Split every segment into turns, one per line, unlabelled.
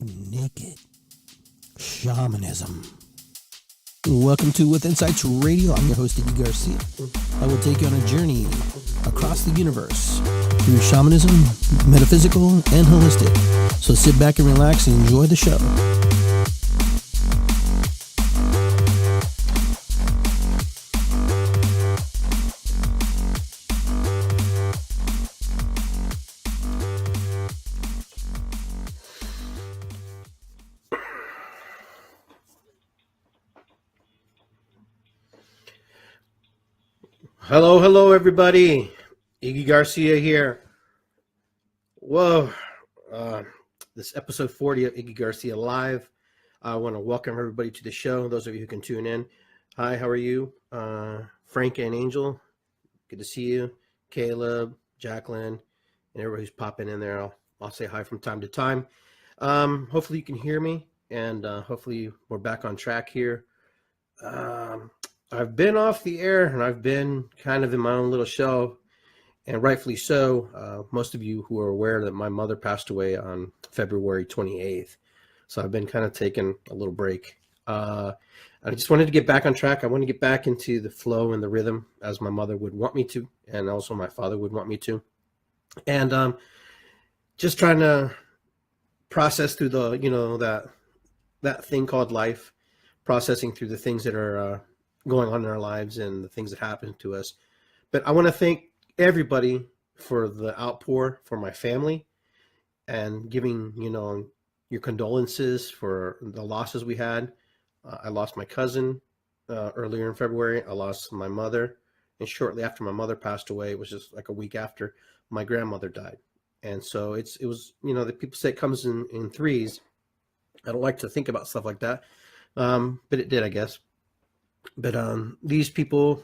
naked shamanism. Welcome to With Insights Radio. I'm your host, Iggy Garcia. I will take you on a journey across the universe through shamanism, metaphysical, and holistic. So sit back and relax and enjoy the show. Hello, everybody. Iggy Garcia here. Whoa. This episode 40 of Iggy Garcia Live. I want to welcome everybody to the show, those of you who can tune in. Hi, how are you? Frank and Angel, good to see you. Caleb, Jacqueline, and everybody who's popping in there. I'll say hi from time to time. Hopefully you can hear me, and hopefully we're back on track here. I've been off the air, and I've been kind of in my own little shell, and rightfully so. Most of you who are aware that my mother passed away on February 28th, so I've been kind of taking a little break. I just wanted to get back on track. I want to get back into the flow and the rhythm as my mother would want me to, and also my father would want me to, and just trying to process through the that thing called life, processing through the things that are going on in our lives and the things that happen to us. But I want to thank everybody for the outpour for my family and giving, your condolences for the losses we had. I lost my cousin earlier in February. I lost my mother. And shortly after my mother passed away, it was just like a week after, my grandmother died. And so it was, the people say it comes in threes. I don't like to think about stuff like that. But it did, I guess. But these people,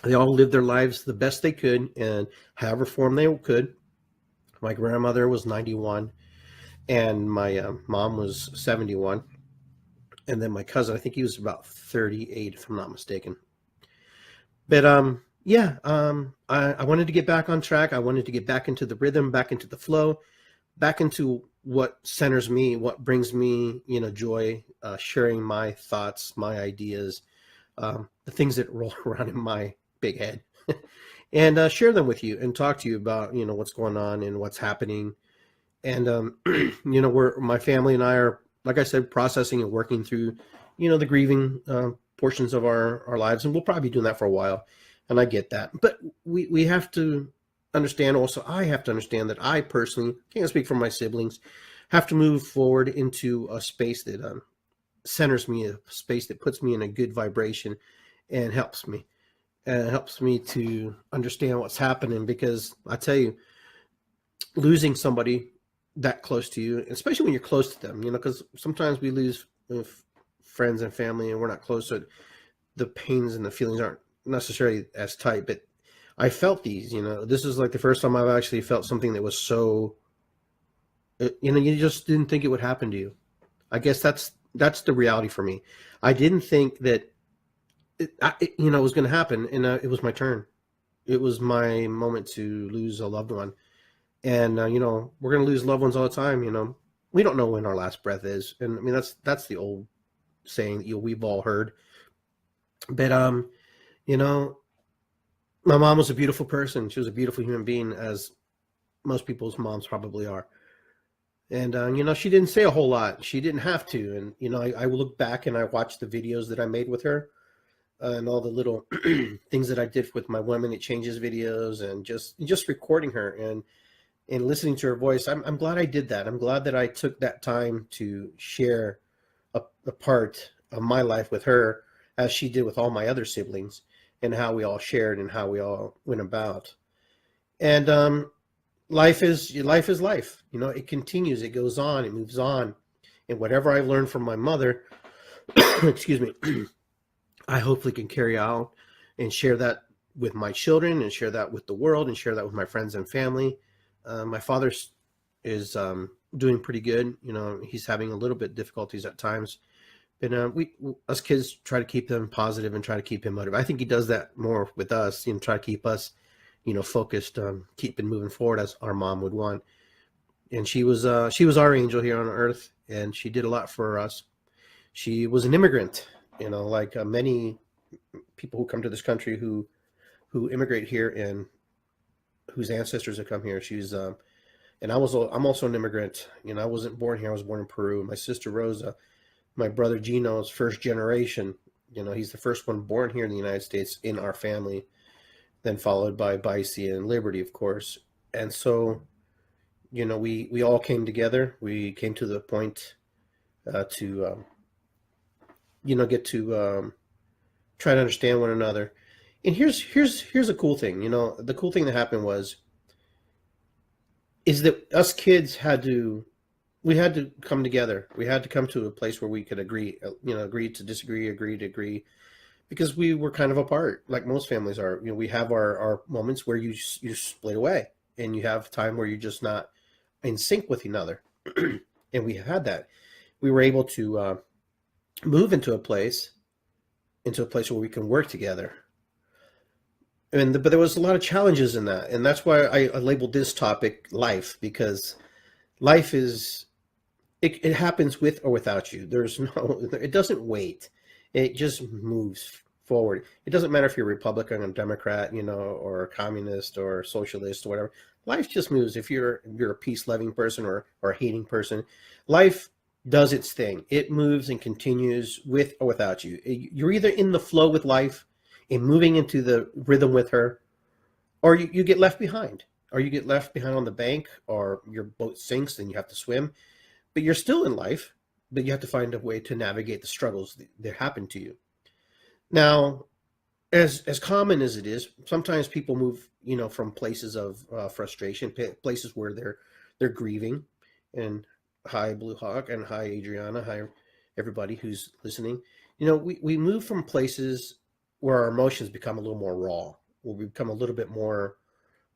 they all lived their lives the best they could and however form they could. My grandmother was 91 and my mom was 71. And then my cousin, I think he was about 38, if I'm not mistaken. But I wanted to get back on track. I wanted to get back into the rhythm, back into the flow, back into what centers me, what brings me, joy, sharing my thoughts, my ideas, the things that roll around in my big head and share them with you and talk to you about, what's going on and what's happening. And, my family and I are, like I said, processing and working through, the grieving portions of our lives. And we'll probably be doing that for a while. And I get that. But we have to understand also, I have to understand that I personally, can't speak for my siblings, have to move forward into a space that centers me, a space that puts me in a good vibration and helps me to understand what's happening. Because I tell you, losing somebody that close to you, especially when you're close to them, because sometimes we lose friends and family and we're not close, so the pains and the feelings aren't necessarily as tight. But I felt these, this is like the first time I've actually felt something that was so, you just didn't think it would happen to you. I guess that's the reality for me. I didn't think that it was going to happen, and it was my turn. It was my moment to lose a loved one. And we're going to lose loved ones all the time. We don't know when our last breath is, and I mean that's the old saying that we've all heard. But my mom was a beautiful person. She was a beautiful human being, as most people's moms probably are. And, she didn't say a whole lot. She didn't have to. And, I look back and I watch the videos that I made with her and all the little things that I did with my 1 Minute Changes videos and just recording her and listening to her voice. I'm glad I did that. I'm glad that I took that time to share a part of my life with her, as she did with all my other siblings, and how we all shared and how we all went about. And, life is life. It continues, it goes on, it moves on. And whatever I've learned from my mother, excuse me, I hopefully can carry out and share that with my children and share that with the world and share that with my friends and family. My father is doing pretty good. He's having a little bit difficulties at times. But we us kids try to keep them positive and try to keep him motivated. I think he does that more with us, try to keep us focused, keeping moving forward as our mom would want. And she was our angel here on earth. and she did a lot for us. She was an immigrant, like many people who come to this country who immigrate here and whose ancestors have come here. And I'm also an immigrant. I wasn't born here. I was born in Peru. My sister Rosa, my brother Gino is first generation. He's the first one born here in the United States in our family, then followed by Bicey and Liberty, of course. And so, we all came together. We came to the point to, get to try to understand one another. And here's a cool thing. The cool thing that happened is that us kids we had to come together. We had to come to a place where we could agree to disagree, agree to agree, because we were kind of apart, like most families are. We have our moments where you split away, and you have time where you're just not in sync with another. And we had that. We were able to move into a place where we can work together. But there was a lot of challenges in that, and that's why I labeled this topic life, because life is it happens with or without you. It doesn't wait. It just moves forward. It doesn't matter if you're a Republican or Democrat, or a communist or socialist or whatever. Life just moves. If you're a peace-loving person or a hating person, life does its thing. It moves and continues with or without you. You're either in the flow with life and moving into the rhythm with her, or you get left behind. Or you get left behind on the bank, or your boat sinks and you have to swim. But you're still in life, but you have to find a way to navigate the struggles that happen to you. Now, as common as it is, sometimes people move, from places of frustration, places where they're grieving. And hi, Blue Hawk, and hi, Adriana, hi, everybody who's listening. We move from places where our emotions become a little more raw, where we become a little bit more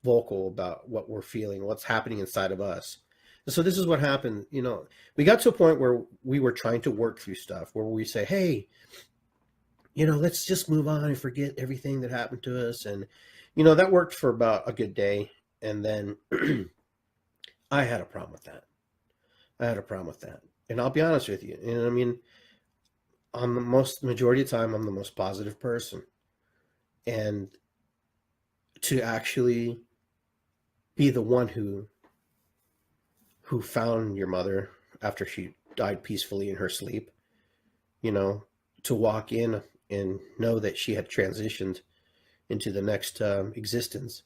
vocal about what we're feeling, what's happening inside of us. And so this is what happened. We got to a point where we were trying to work through stuff, where we say, hey, let's just move on and forget everything that happened to us. And, that worked for about a good day. And then I had a problem with that. And I'll be honest with you. And I mean, majority of the time, I'm the most positive person. And to actually be the one who found your mother after she died peacefully in her sleep, to walk in and know that she had transitioned into the next existence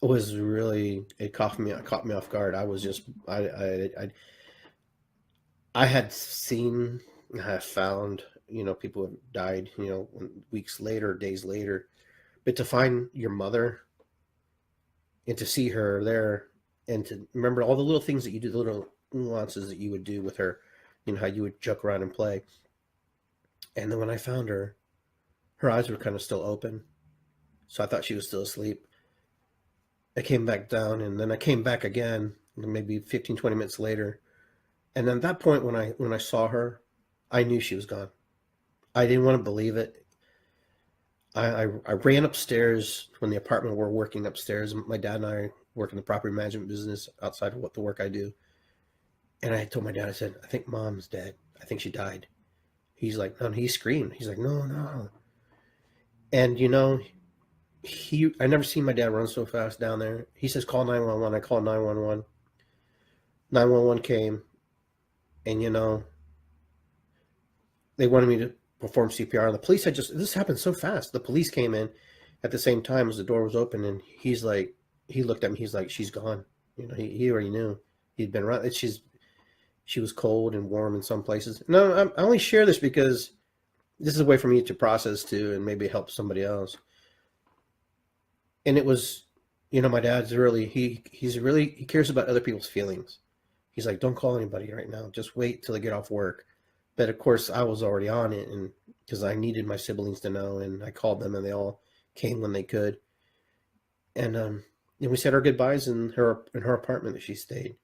was really, it caught me off guard. I was just, I had seen, I have found, people have died, weeks later, days later, but to find your mother and to see her there and to remember all the little things that you do, the little nuances that you would do with her, how you would joke around and play. And then when I found her, her eyes were kind of still open. So I thought she was still asleep. I came back down, and then I came back again, maybe 15, 20 minutes later. And then at that point, when I saw her, I knew she was gone. I didn't want to believe it. I ran upstairs when the apartment we're working upstairs. My dad and I work in the property management business outside of the work I do. And I told my dad, I said, I think Mom's dead. I think she died. He's like, no, he screamed. He's like, no. And I never seen my dad run so fast down there. He says, call 911. I called 911. 911 came, and they wanted me to perform CPR. And the police this happened so fast. The police came in at the same time as the door was open, and he's like, he looked at me, he's like, she's gone. He already knew. He'd been around. She was cold and warm in some places. No, I only share this because this is a way for me to process too, and maybe help somebody else. And it was, my dad's really, he cares about other people's feelings. He's like, don't call anybody right now. Just wait till they get off work. But of course, I was already on it, and because I needed my siblings to know, and I called them, and they all came when they could. And we said our goodbyes in her apartment that she stayed.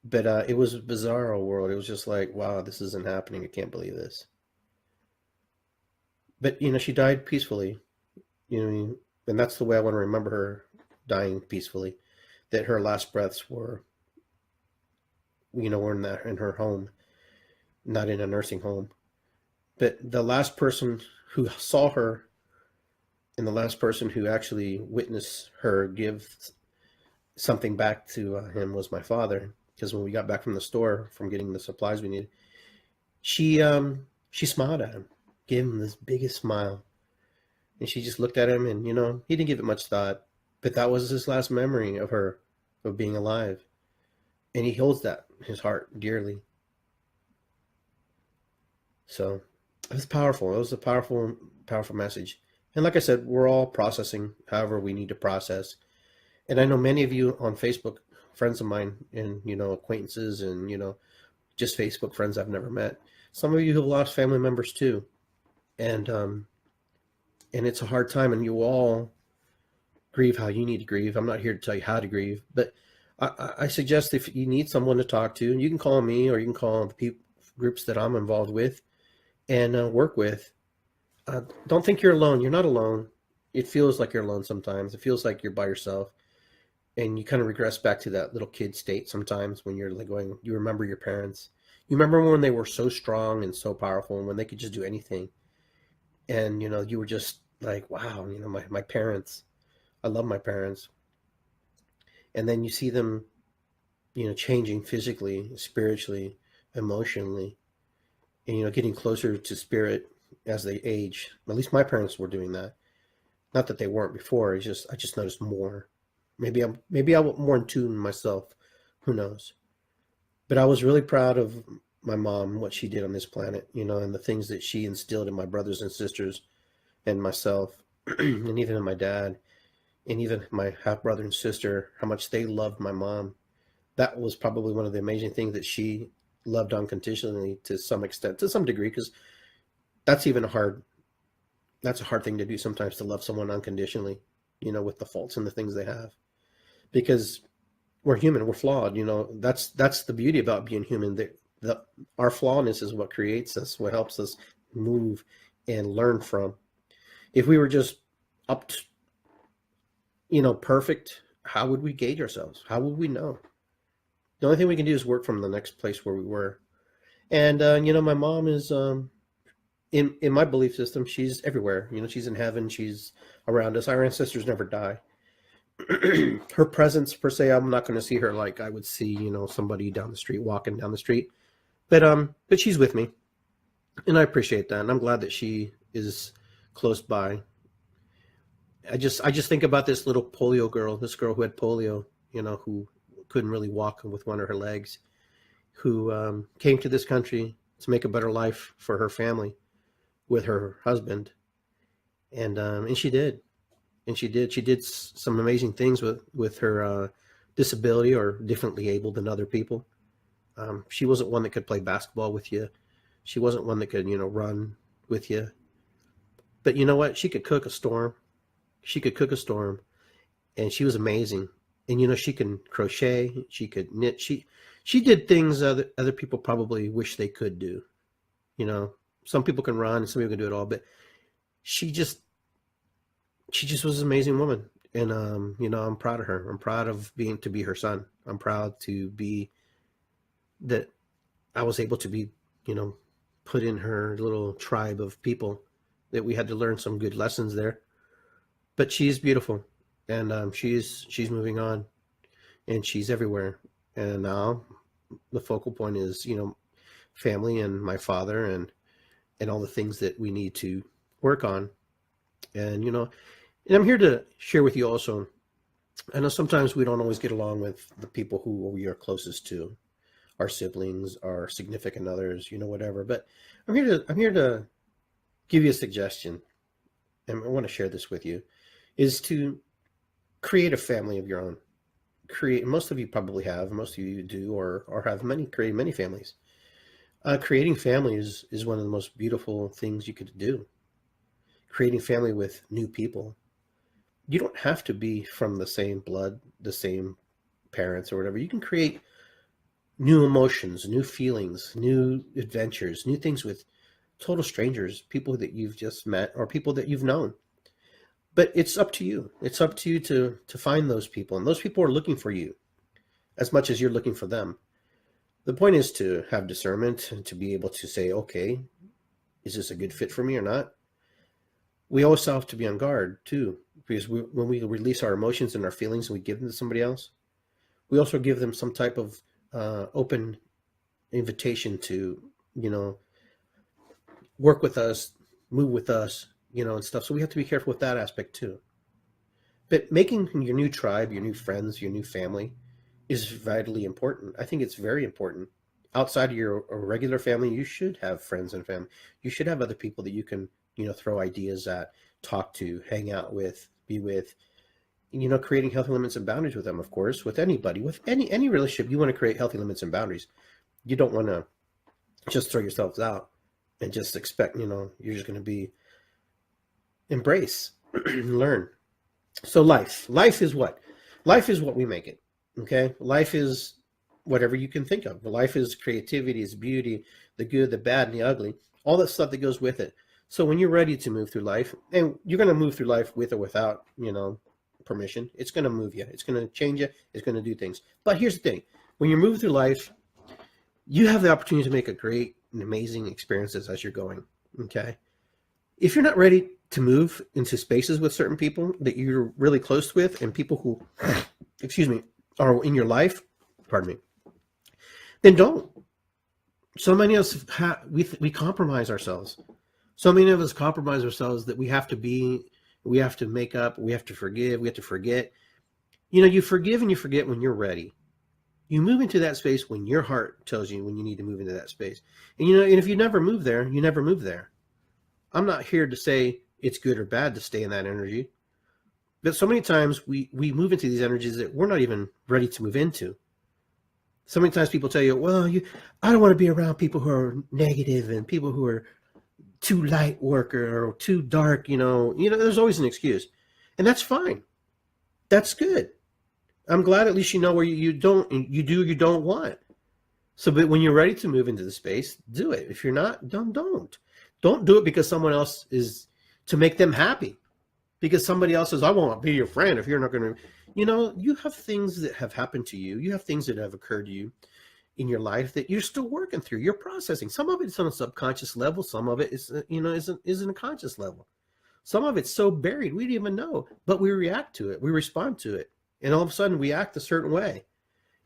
But it was a bizarre world. It was just like, wow, this isn't happening. I can't believe this. But she died peacefully. And that's the way I want to remember her, dying peacefully. That her last breaths were were in her home, not in a nursing home. But the last person who saw her and the last person who actually witnessed her give something back to him was my father. Because when we got back from the store from getting the supplies we needed, she smiled at him, gave him this biggest smile, and she just looked at him, and he didn't give it much thought, but that was his last memory of her, of being alive, and he holds that in his heart dearly. So it was powerful. It was a powerful, powerful message. And like I said, we're all processing however we need to process. And I know many of you on Facebook, friends of mine, and acquaintances, and just Facebook friends I've never met. Some of you have lost family members too, and it's a hard time, and you all grieve how you need to grieve. I'm not here to tell you how to grieve, but I suggest if you need someone to talk to, you can call me or you can call the groups that I'm involved with and work with. Don't think you're alone. You're not alone. It feels like you're alone sometimes. It feels like you're by yourself, and you kind of regress back to that little kid state sometimes when you're like going, you remember your parents. You remember when they were so strong and so powerful and when they could just do anything. And, you were just like, wow, my parents, I love my parents. And then you see them, changing physically, spiritually, emotionally, and, getting closer to spirit as they age. At least my parents were doing that. Not that they weren't before. I just noticed more. Maybe I'm more in tune myself. Who knows? But I was really proud of my mom, what she did on this planet, and the things that she instilled in my brothers and sisters and myself, and even in my dad, and even my half brother and sister, how much they loved my mom. That was probably one of the amazing things, that she loved unconditionally to some extent, to some degree, because that's a hard thing to do sometimes, to love someone unconditionally, with the faults and the things they have, because we're human, we're flawed. That's the beauty about being human. Our flawness is what creates us, what helps us move and learn from. If we were just up to, perfect, how would we gauge ourselves? How would we know? The only thing we can do is work from the next place where we were. And, my mom is, in my belief system, she's everywhere. She's in heaven. She's around us. Our ancestors never die. Her presence per se, I'm not going to see her like I would see, somebody down the street, walking down the street. But she's with me, and I appreciate that. And I'm glad that she is close by. I just think about this little polio girl, this girl who had polio, who couldn't really walk with one of her legs, who came to this country to make a better life for her family with her husband. And she did. And she did some amazing things with her disability, or differently able than other people. She wasn't one that could play basketball with you. She wasn't one that could, run with you. But you know what? She could cook a storm. She could cook a storm, and she was amazing. And she can crochet. She could knit. She did things other people probably wish they could do. Some people can run, and some people can do it all. But she just was an amazing woman. And I'm proud of her. I'm proud of to be her son. I'm proud to be that I was able to be, put in her little tribe of people, that we had to learn some good lessons there. But she's beautiful, and she's moving on, and she's everywhere. And now the focal point is, family and my father, and all the things that we need to work on. And, and I'm here to share with you also. I know sometimes we don't always get along with the people who we are closest to, our siblings, our significant others, whatever. But I'm here to give you a suggestion, and I want to share this with you, is to create a family of your own. Most of you probably have, most of you do, or have created many families. Creating families is one of the most beautiful things you could do. Creating family with new people. You don't have to be from the same blood, the same parents or whatever. You can create new emotions, new feelings, new adventures, new things with total strangers, people that you've just met or people that you've known. But it's up to you. It's up to you to find those people. And those people are looking for you as much as you're looking for them. The point is to have discernment and to be able to say, okay, is this a good fit for me or not? We always have to be on guard too, because when we release our emotions and our feelings and we give them to somebody else, we also give them some type of open invitation to, work with us, move with us, and stuff. So we have to be careful with that aspect too. But making your new tribe, your new friends, your new family is vitally important. I think it's very important. Outside of your regular family, you should have friends and family. You should have other people that you can, throw ideas at, talk to, hang out with, be with, creating healthy limits and boundaries with them, of course, with anybody, with any relationship. You want to create healthy limits and boundaries. You don't want to just throw yourselves out and just expect, you're just going to be embrace, learn. So life is what? Life is what we make it. Okay. Life is whatever you can think of. Life is creativity, is beauty, the good, the bad, and the ugly, all that stuff that goes with it. So when you're ready to move through life, and you're going to move through life with or without, permission, it's going to move you. It's going to change you. It's going to do things. But here's the thing. When you're moving through life, you have the opportunity to make a great and amazing experiences as you're going. Okay. If you're not ready to move into spaces with certain people that you're really close with and people who, excuse me, are in your life, pardon me, then don't. So many of us, we compromise ourselves. So many of us compromise ourselves that we have to make up, we have to forgive, we have to forget. You forgive and you forget when you're ready. You move into that space when your heart tells you when you need to move into that space. And and if you never move there, you never move there. I'm not here to say it's good or bad to stay in that energy. But so many times we move into these energies that we're not even ready to move into. So many times people tell you, well, I don't want to be around people who are negative and people who are too light worker or too dark, there's always an excuse. And that's fine. That's good. I'm glad at least you know where you don't want. So, but when you're ready to move into the space, do it. If you're not, don't. Don't do it because someone else is, to make them happy. Because somebody else says, I won't be your friend if you're not going to, you have things that have happened to you. You have things that have occurred to you in your life that you're still working through. You're processing. Some of it's on a subconscious level. Some of it is, isn't a conscious level. Some of it's so buried, we didn't even know, but we react to it. We respond to it. And all of a sudden we act a certain way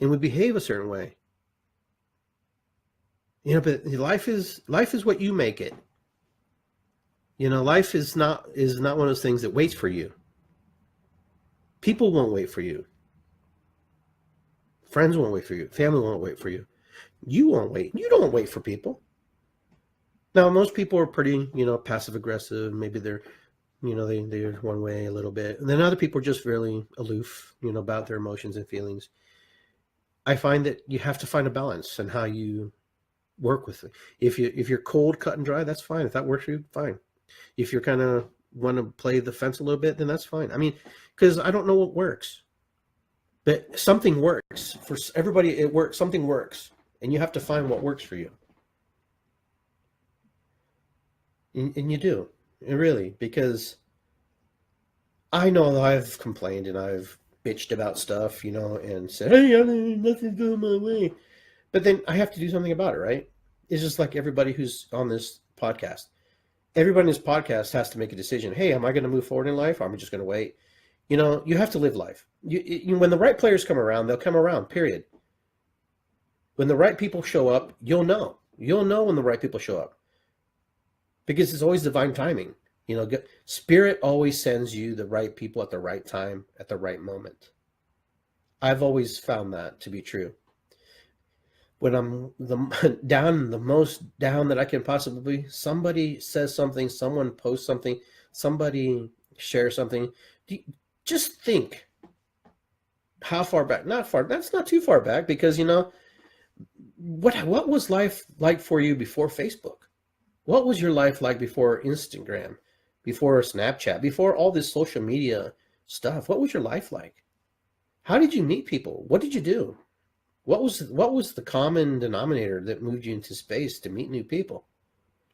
and we behave a certain way. But life is what you make it. Life is not one of those things that waits for you. People won't wait for you. Friends won't wait for you. Family won't wait for you. You won't wait. You don't wait for people. Now, most people are pretty, passive aggressive. Maybe they're, they're one way a little bit. And then other people are just really aloof, about their emotions and feelings. I find that you have to find a balance in how you work with it. If you're cold, cut and dry, that's fine. If that works for you, fine. If you're kind of want to play the fence a little bit, then that's fine. I mean, because I don't know what works, but something works for everybody. It works. Something works, and you have to find what works for you. And you do, really, because I know that I've complained and I've bitched about stuff, and said, hey, nothing's going my way. But then I have to do something about it, right? It's just like everybody who's on this podcast. Everybody in this podcast has to make a decision. Hey, am I going to move forward in life? Or am I just going to wait? You have to live life. When the right players come around, they'll come around, period. When the right people show up, you'll know. You'll know when the right people show up. Because it's always divine timing. Spirit always sends you the right people at the right time, at the right moment. I've always found that to be true. When I'm the most down that I can possibly be, somebody says something, someone posts something, somebody shares something. Just think how far back, that's not too far back, because, what was life like for you before Facebook? What was your life like before Instagram, before Snapchat, before all this social media stuff? What was your life like? How did you meet people? What did you do? What was the common denominator that moved you into space to meet new people?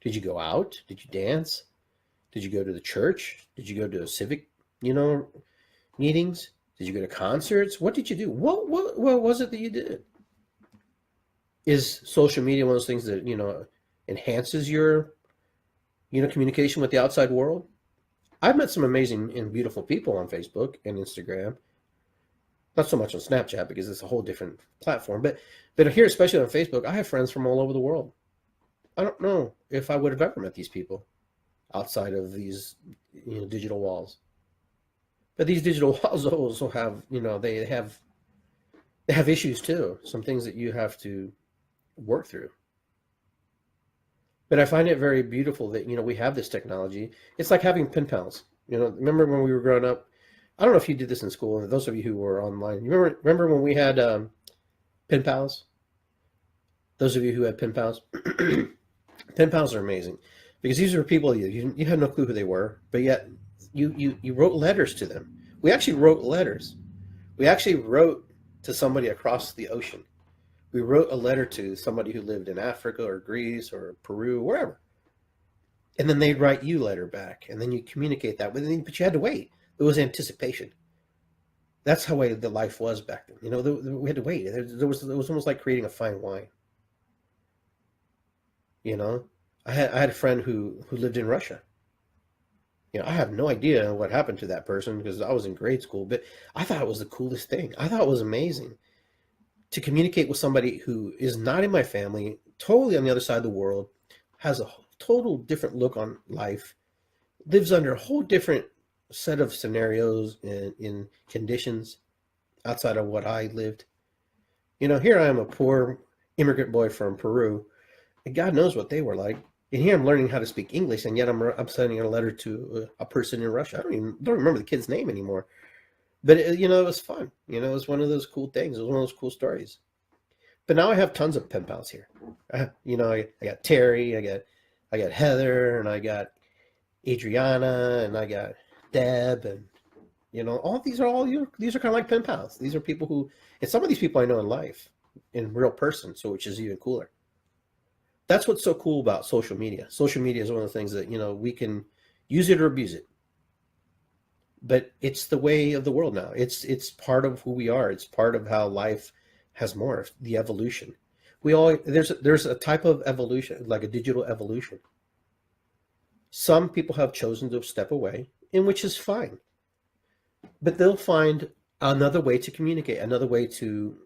Did you go out? Did you dance? Did you go to the church? Did you go to civic, meetings? Did you go to concerts? What did you do? What was it that you did? Is social media one of those things that, enhances your, communication with the outside world? I've met some amazing and beautiful people on Facebook and Instagram. Not so much on Snapchat because it's a whole different platform, but here, especially on Facebook, I have friends from all over the world. I don't know if I would have ever met these people outside of these, digital walls. But these digital walls also have, they have issues too. Some things that you have to work through. But I find it very beautiful that, we have this technology. It's like having pen pals. Remember when we were growing up? I don't know if you did this in school. And those of you who were online, you remember when we had pen pals? Those of you who had pen pals, pen pals are amazing because these are people you had no clue who they were, but yet you wrote letters to them. We actually wrote letters. We actually wrote to somebody across the ocean. We wrote a letter to somebody who lived in Africa or Greece or Peru, wherever. And then they'd write you a letter back, and then you communicate that with them, but you had to wait. There was anticipation. That's how way the life was back then. We had to wait. It was almost like creating a fine wine. I had a friend who lived in Russia. I have no idea what happened to that person because I was in grade school, but I thought it was the coolest thing. I thought it was amazing to communicate with somebody who is not in my family, totally on the other side of the world, has a total different look on life, lives under a whole different set of scenarios and in conditions outside of what I lived. Here I am, a poor immigrant boy from Peru, and God knows what they were like. And here I'm learning how to speak English, and yet I'm sending a letter to a person in Russia. I don't remember the kid's name anymore, but it was fun. It was one of those cool things. It was one of those cool stories. But now I have tons of pen pals here. I got Terry, I got Heather, and I got Adriana, and I got Deb, and all these are these are kind of like pen pals. These are people who, and some of these people I know in life, in real person, so which is even cooler. That's what's so cool about social media. Social media is one of the things that, we can use it or abuse it. But it's the way of the world now. It's part of who we are. It's part of how life has morphed, the evolution. There's a type of evolution, like a digital evolution. Some people have chosen to step away, in which is fine. But they'll find another way to communicate, another way to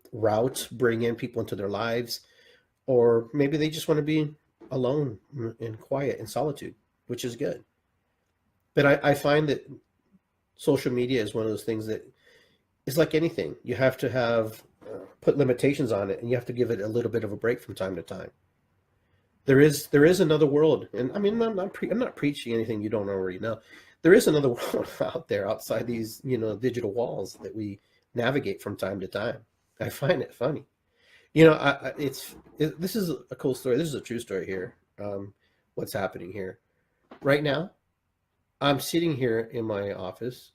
bring in people into their lives. Or maybe they just want to be alone and quiet in solitude, which is good. But I find that social media is one of those things that is like anything. You have to put limitations on it, and you have to give it a little bit of a break from time to time. There is another world, and I mean, I'm not preaching anything you don't already know. There is another world out there outside these digital walls that we navigate from time to time. I find it funny. This is a cool story. This is a true story here. What's happening here right now? I'm sitting here in my office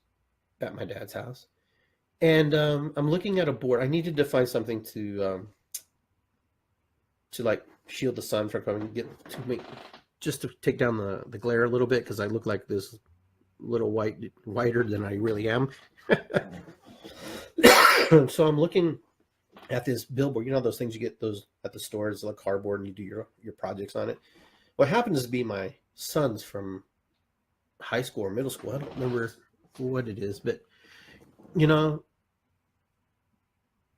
at my dad's house, and I'm looking at a board. I needed to find something to like shield the sun from coming, just to take down the glare a little bit, because I look like this little whiter than I really am. So I'm looking at this billboard. Those things you get those at the stores, like cardboard, and you do your projects on it. What happens to be my son's from high school or middle school. I don't remember what it is, but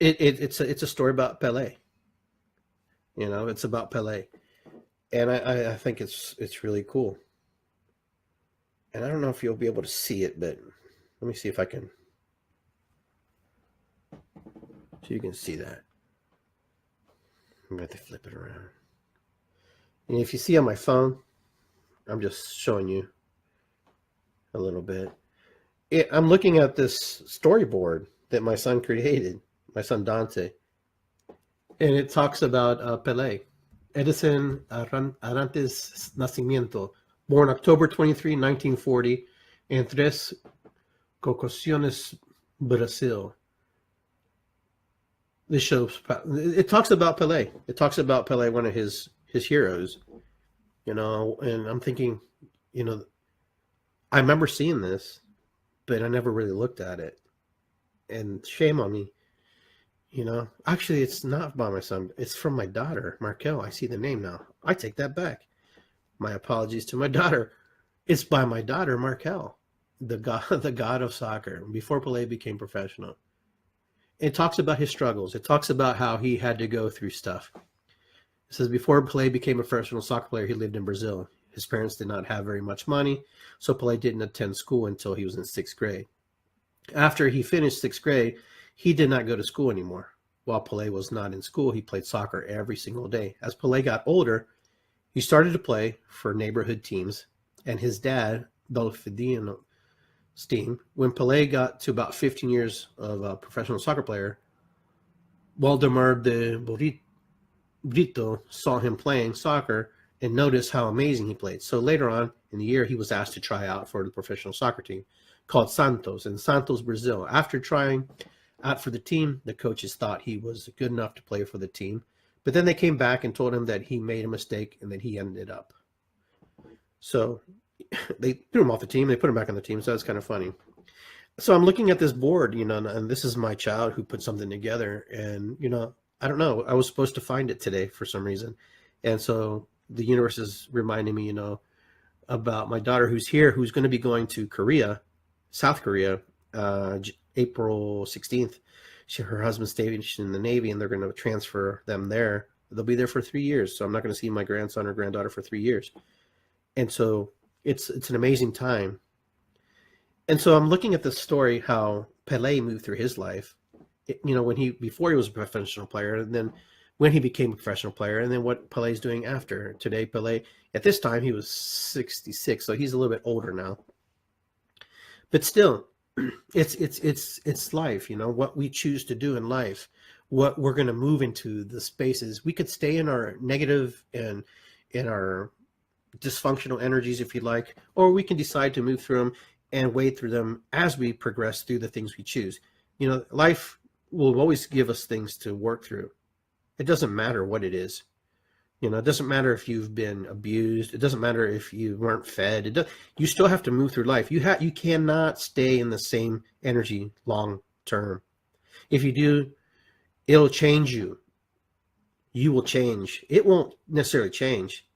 it's a story about Pelé. It's about Pelé, and I think it's really cool. And I don't know if you'll be able to see it, but let me see if I can. So you can see that. I'm going to have to flip it around. And if you see on my phone, I'm just showing you a little bit. I'm looking at this storyboard that my son created, my son Dante. And it talks about Pelé. Edison Arantes Nacimiento, born October 23, 1940, in Tres Cocociones, Brazil. This shows, it talks about Pelé. It talks about Pelé, one of his heroes, and I'm thinking, I remember seeing this, but I never really looked at it. And shame on me, Actually, it's not by my son. It's from my daughter, Markel. I see the name now. I take that back. My apologies to my daughter. It's by my daughter, Markel, the god, the god of soccer, before Pelé became professional. It talks about his struggles. It talks about how he had to go through stuff. It says before Pelé became a professional soccer player, he lived in Brazil. His parents did not have very much money, so Pelé didn't attend school until he was in sixth grade. After he finished sixth grade, he did not go to school anymore. While Pelé was not in school, he played soccer every single day. As Pelé got older, he started to play for neighborhood teams, and his dad, Dolfidino Steam, when Pelé got to about 15 years of a professional soccer player, Waldemar de Brito saw him playing soccer and noticed how amazing he played. So later on in the year, he was asked to try out for the professional soccer team called Santos in Santos, Brazil. After trying out for the team, the coaches thought he was good enough to play for the team. But then they came back and told him that he made a mistake and that he ended up. So they threw him off the team. They put him back on the team. So that's kind of funny. So I'm looking at this board, and this is my child who put something together. And, I don't know. I was supposed to find it today for some reason. And so the universe is reminding me, about my daughter who's here, who's going to be going to Korea, South Korea, April 16th. Her husband's stationed in the Navy, and they're going to transfer them there. They'll be there for 3 years. So I'm not going to see my grandson or granddaughter for 3 years. And so it's an amazing time. And so I'm looking at this story, how Pelé moved through his life, before he was a professional player, and then when he became a professional player, and then what Pelé's doing after. Today, Pelé, at this time, he was 66, so he's a little bit older now. But still, it's life, what we choose to do in life, what we're going to move into the spaces. We could stay in our negative and in our dysfunctional energies, if you like, or we can decide to move through them and wade through them as we progress through the things we choose. Life will always give us things to work through. It doesn't matter what it is. It doesn't matter if you've been abused. It doesn't matter if you weren't fed. You still have to move through life. You cannot stay in the same energy long term. If you do, it'll change you. You will change. It won't necessarily change,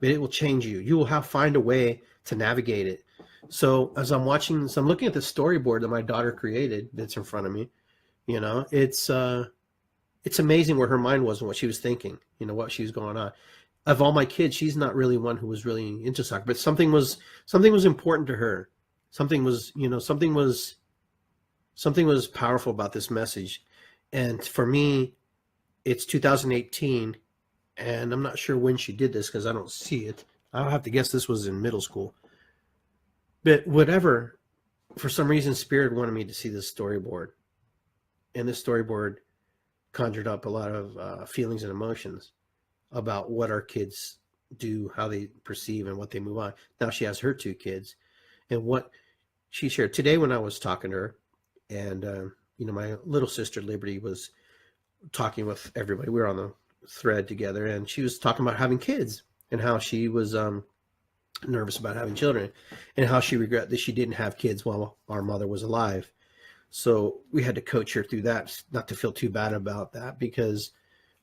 but it will change you. You will find a way to navigate it. So as I'm looking at the storyboard that my daughter created that's in front of me. It's amazing where her mind was and what she was thinking, what she was going on. Of all my kids, she's not really one who was really into soccer, but something was important to her. Something was powerful about this message. And for me, it's 2018, and I'm not sure when she did this because I don't see it. I'll have to guess this was in middle school. But whatever, for some reason, Spirit wanted me to see this storyboard. And this storyboard conjured up a lot of feelings and emotions about what our kids do, how they perceive, and what they move on. Now she has her 2 kids, and what she shared today when I was talking to her, and my little sister Liberty was talking with everybody. We were on the thread together, and she was talking about having kids and how she was nervous about having children, and how she regret that she didn't have kids while our mother was alive. So we had to coach her through that, not to feel too bad about that, because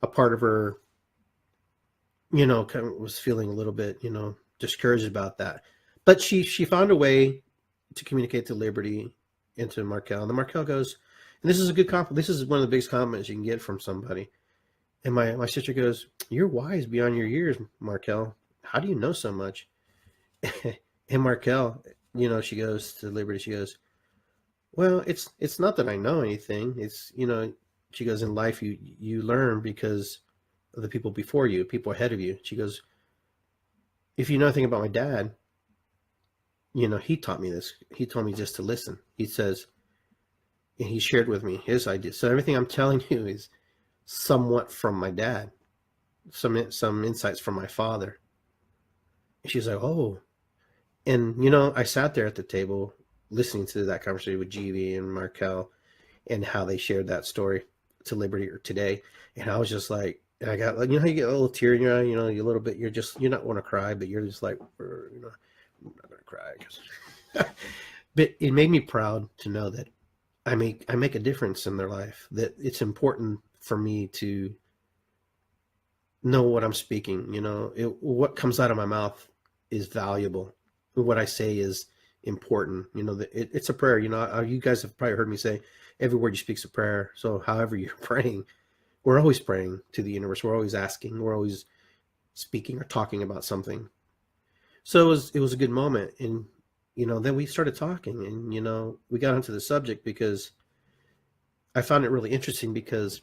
a part of her, kind of was feeling a little bit, discouraged about that. But she found a way to communicate to Liberty and to Markel. And the Markel goes, and this is a good compliment. This is one of the biggest compliments you can get from somebody. And my sister goes, "You're wise beyond your years, Markel. How do you know so much?" And Markel, she goes to Liberty, she goes, "Well, it's not that I know anything. It's, she goes, in life you learn because of the people before you, people ahead of you." She goes, "If you know anything about my dad, he taught me this. He told me just to listen." He says, and he shared with me his ideas. So everything I'm telling you is somewhat from my dad, some insights from my father. And she's like, "Oh." And, I sat there at the table listening to that conversation with GV and Markel and how they shared that story to Liberty today. And I was just like, I got, how you get a little tear in your eye, you a little bit, you're not want to cry, but you're just like, I'm not going to cry. But it made me proud to know that I make a difference in their life, that it's important for me to know what I'm speaking. What comes out of my mouth is valuable. What I say is important. It's a prayer. You guys have probably heard me say every word you speak is a prayer. So however you're praying, we're always praying to the universe. We're always asking. We're always speaking or talking about something. So it was a good moment. And, then we started talking, and, we got into the subject because I found it really interesting, because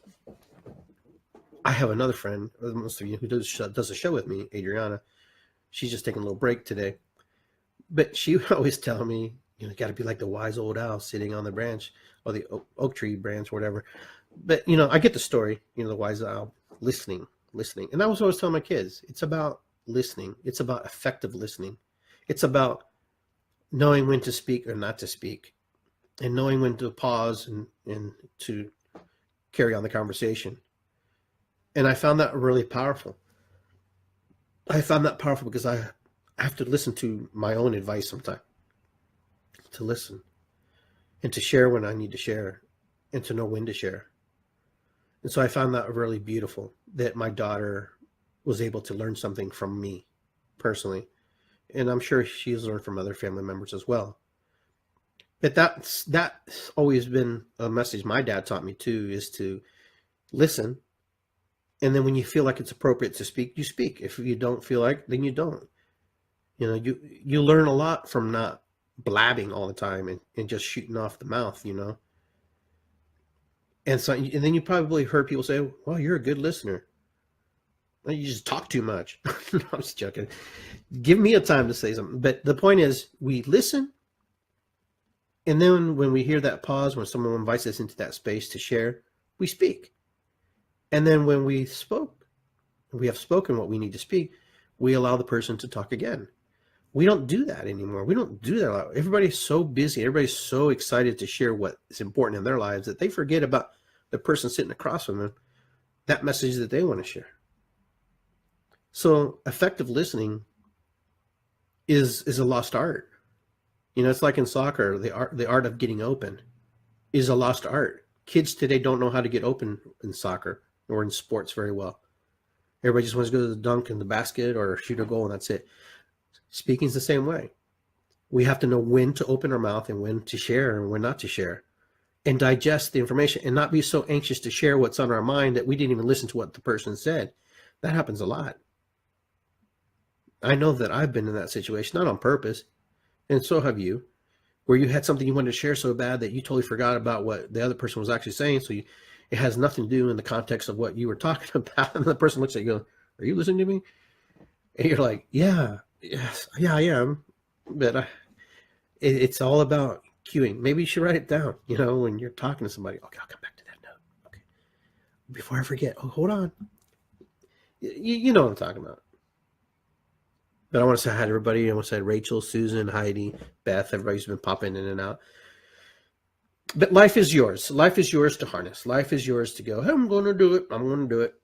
I have another friend, most of you, who does a show with me, Adriana. She's just taking a little break today. But she would always tell me, you got to be like the wise old owl sitting on the branch, or the oak tree branch, or whatever. But, I get the story, the wise owl, listening. And I was always telling my kids, it's about listening. It's about effective listening. It's about knowing when to speak or not to speak, and knowing when to pause and to carry on the conversation. And I found that really powerful. I found that powerful because I have to listen to my own advice sometimes, to listen and to share when I need to share, and to know when to share. And so I found that really beautiful, that my daughter was able to learn something from me personally. And I'm sure she's learned from other family members as well. But that's always been a message my dad taught me too, is to listen. And then when you feel like it's appropriate to speak, you speak. If you don't feel like, then you don't. You learn a lot from not blabbing all the time and just shooting off the mouth, And then you probably heard people say, well, you're a good listener. Well, you just talk too much. No, I'm just joking. Give me a time to say something. But the point is, we listen. And then when we hear that pause, when someone invites us into that space to share, we speak. And then when we have spoken what we need to speak, we allow the person to talk again. We don't do that anymore. We don't do that a lot. Everybody's so busy. Everybody's so excited to share what is important in their lives that they forget about the person sitting across from them, that message that they want to share. So effective listening is a lost art. It's like in soccer, the art of getting open is a lost art. Kids today don't know how to get open in soccer or in sports very well. Everybody just wants to go to the dunk in the basket or shoot a goal, and that's it. Speaking's the same way. We have to know when to open our mouth and when to share and when not to share, and digest the information, and not be so anxious to share what's on our mind that we didn't even listen to what the person said. That happens a lot. I know that I've been in that situation, not on purpose, and so have you, where you had something you wanted to share so bad that you totally forgot about what the other person was actually saying. So it has nothing to do in the context of what you were talking about. And the person looks at you and goes, are you listening to me? And you're like, yeah, yes, yeah, I am. But it's all about cueing. Maybe you should write it down, when you're talking to somebody. Okay, I'll come back to that note. Okay. Before I forget, hold on. You know what I'm talking about. But I want to say hi to everybody. I want to say Rachel, Susan, Heidi, Beth, everybody's been popping in and out. But life is yours. Life is yours to harness. Life is yours to go, hey, I'm going to do it. I'm going to do it.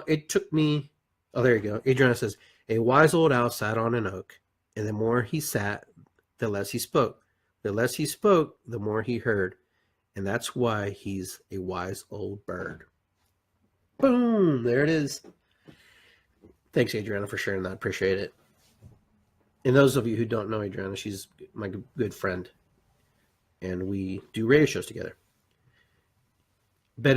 It took me, there you go. Adriana says, a wise old owl sat on an oak, and the more he sat, the less he spoke. The less he spoke, the more he heard. And that's why he's a wise old bird. Boom, there it is. Thanks, Adriana, for sharing that. Appreciate it. And those of you who don't know Adriana, she's my good friend, and we do radio shows together. But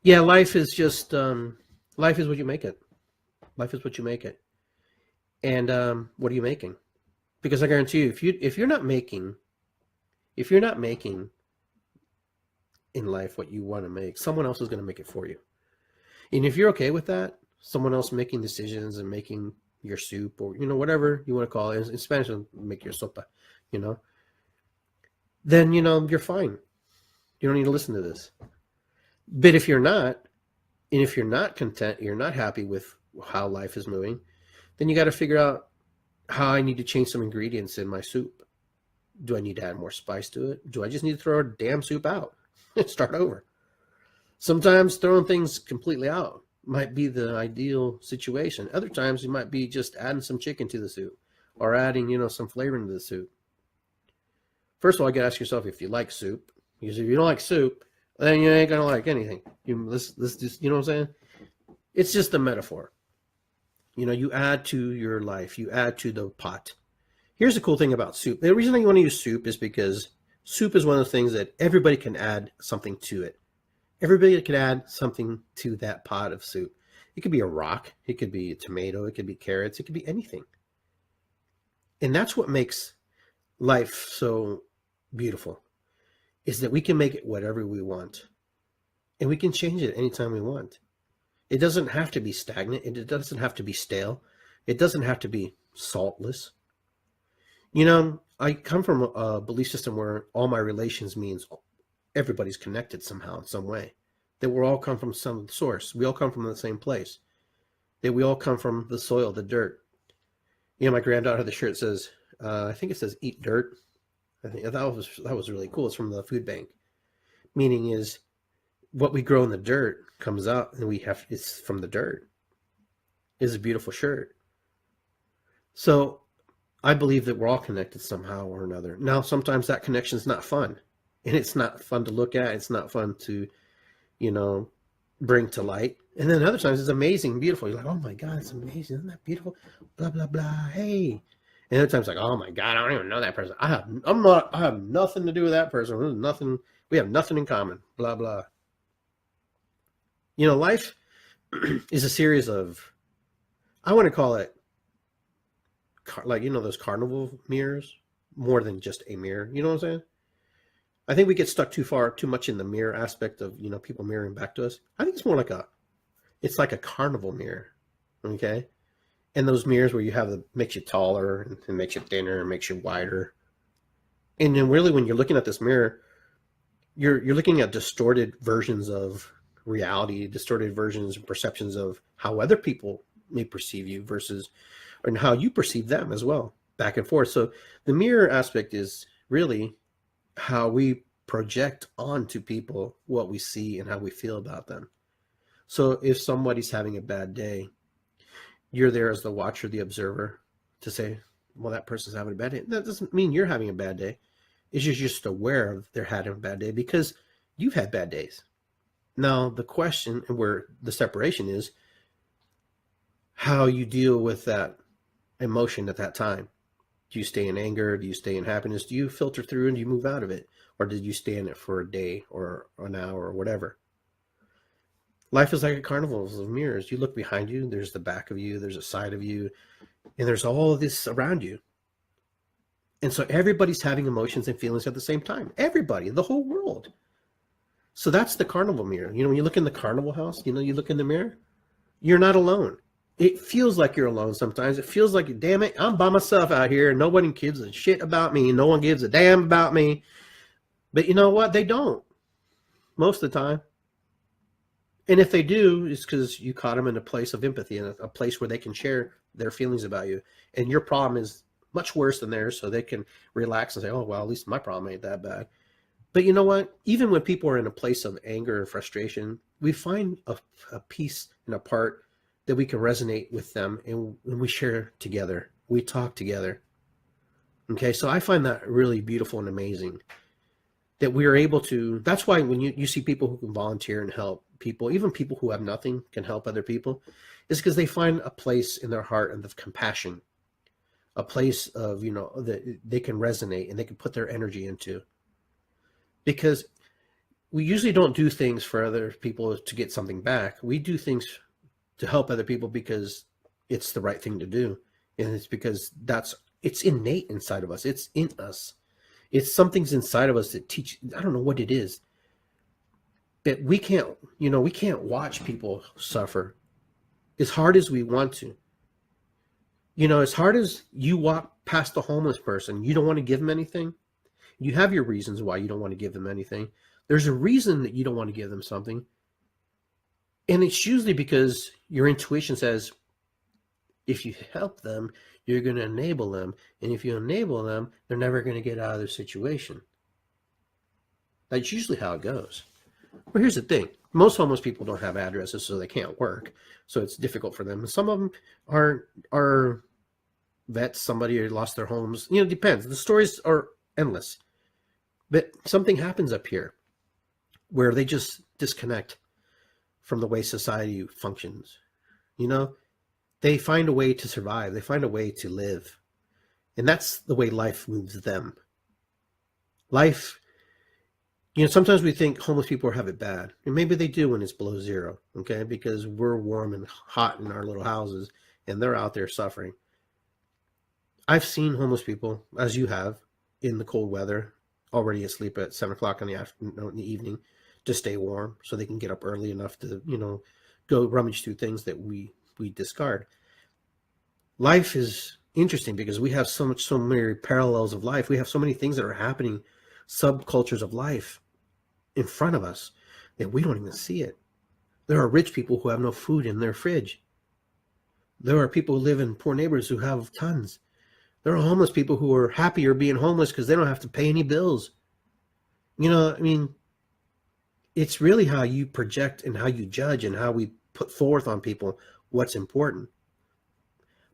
yeah, life is just life is what you make it. Life is what you make it. And what are you making? Because I guarantee you, if you're not making in life what you want to make, someone else is going to make it for you. And if you're okay with that, someone else making decisions and making your soup, or whatever you want to call it in Spanish, make your sopa, then you're fine. You don't need to listen to this. But if you're not, and if you're not content, you're not happy with how life is moving, then you got to figure out how I need to change some ingredients in my soup. Do I need to add more spice to it? Do I just need to throw a damn soup out and start over? Sometimes throwing things completely out might be the ideal situation. Other times you might be just adding some chicken to the soup, or adding, some flavor into the soup. First of all, you gotta ask yourself if you like soup. Because if you don't like soup, then you ain't gonna like anything. This just, you know what I'm saying? It's just a metaphor. You add to your life. You add to the pot. Here's the cool thing about soup. The reason I want to use soup is because soup is one of the things that everybody can add something to it. Everybody can add something to that pot of soup. It could be a rock. It could be a tomato. It could be carrots. It could be anything. And that's what makes life so beautiful, is that we can make it whatever we want. And we can change it anytime we want. It doesn't have to be stagnant. It doesn't have to be stale. It doesn't have to be saltless. I come from a belief system where all my relations means everybody's connected somehow in some way. That we all come from some source. We all come from the same place. That we all come from the soil, the dirt. My granddaughter had the shirt says, I think it says "Eat dirt." I think that was really cool. It's from the food bank. Meaning is, what we grow in the dirt comes out, and it's from the dirt. It's a beautiful shirt. So I believe that we're all connected somehow or another. Now, sometimes that connection is not fun, and it's not fun to look at. It's not fun to, bring to light. And then other times it's amazing and beautiful. You're like, oh my God, it's amazing. Isn't that beautiful? Blah, blah, blah. Hey. And other times like, oh my God, I don't even know that person. I have nothing to do with that person. We have nothing in common. Blah, blah. Life is a series of, I want to call it, like, those carnival mirrors, more than just a mirror. You know what I'm saying? I think we get stuck too much in the mirror aspect of, people mirroring back to us. I think it's more like it's like a carnival mirror. Okay. And those mirrors where you have makes you taller and makes you thinner and makes you wider. And then really when you're looking at this mirror, you're looking at distorted versions of reality, distorted versions and perceptions of how other people may perceive you and how you perceive them as well, back and forth. So the mirror aspect is really how we project onto people what we see and how we feel about them. So if somebody's having a bad day, you're there as the watcher, the observer, to say, well, that person's having a bad day. That doesn't mean you're having a bad day. It's just aware of they're having a bad day because you've had bad days. Now, the question and where the separation is how you deal with that emotion at that time. Do you stay in anger? Do you stay in happiness? Do you filter through and do you move out of it? Or did you stay in it for a day or an hour or whatever? Life is like a carnival of mirrors. You look behind you, there's the back of you, there's a side of you, and there's all of this around you. And so everybody's having emotions and feelings at the same time. Everybody, the whole world. So that's the carnival mirror. When you look in the carnival house, you look in the mirror, you're not alone. It feels like you're alone sometimes. It feels like, damn it, I'm by myself out here. And nobody gives a shit about me. No one gives a damn about me. But you know what? They don't. Most of the time. And if they do, it's because you caught them in a place of empathy, in a place where they can share their feelings about you. And your problem is much worse than theirs, so they can relax and say, oh, well, at least my problem ain't that bad. But you know what? Even when people are in a place of anger and frustration, we find a piece and a part that we can resonate with them, and we share together. We talk together. Okay, so I find that really beautiful and amazing that we are able to. That's why when you see people who can volunteer and help people, even people who have nothing can help other people, is because they find a place in their heart and of compassion, a place of, that they can resonate and they can put their energy into. Because we usually don't do things for other people to get something back. We do things to help other people because it's the right thing to do. And it's because it's innate inside of us. It's in us. It's something's inside of us that I don't know what it is. But we can't watch people suffer as hard as we want to. As hard as you walk past a homeless person, you don't want to give them anything. You have your reasons why you don't want to give them anything. There's a reason that you don't want to give them something. And it's usually because your intuition says, if you help them, you're going to enable them. And if you enable them, they're never going to get out of their situation. That's usually how it goes. Well, here's the thing. Most homeless people don't have addresses, so they can't work. So it's difficult for them. And some of them are vets, somebody who lost their homes. It depends. The stories are endless. But something happens up here where they just disconnect from the way society functions. You know, they find a way to survive, they find a way to live. And that's the way life moves them. Life, sometimes we think homeless people have it bad. And maybe they do when it's below zero, okay? Because we're warm and hot in our little houses and they're out there suffering. I've seen homeless people, as you have, in the cold weather, already asleep at 7 o'clock in the afternoon, in the evening, to stay warm so they can get up early enough to, go rummage through things that we discard. Life is interesting because we have so many parallels of life. We have so many things that are happening, subcultures of life in front of us that we don't even see it. There are rich people who have no food in their fridge. There are people who live in poor neighborhoods who have tons. There are homeless people who are happier being homeless because they don't have to pay any bills. It's really how you project and how you judge and how we put forth on people what's important.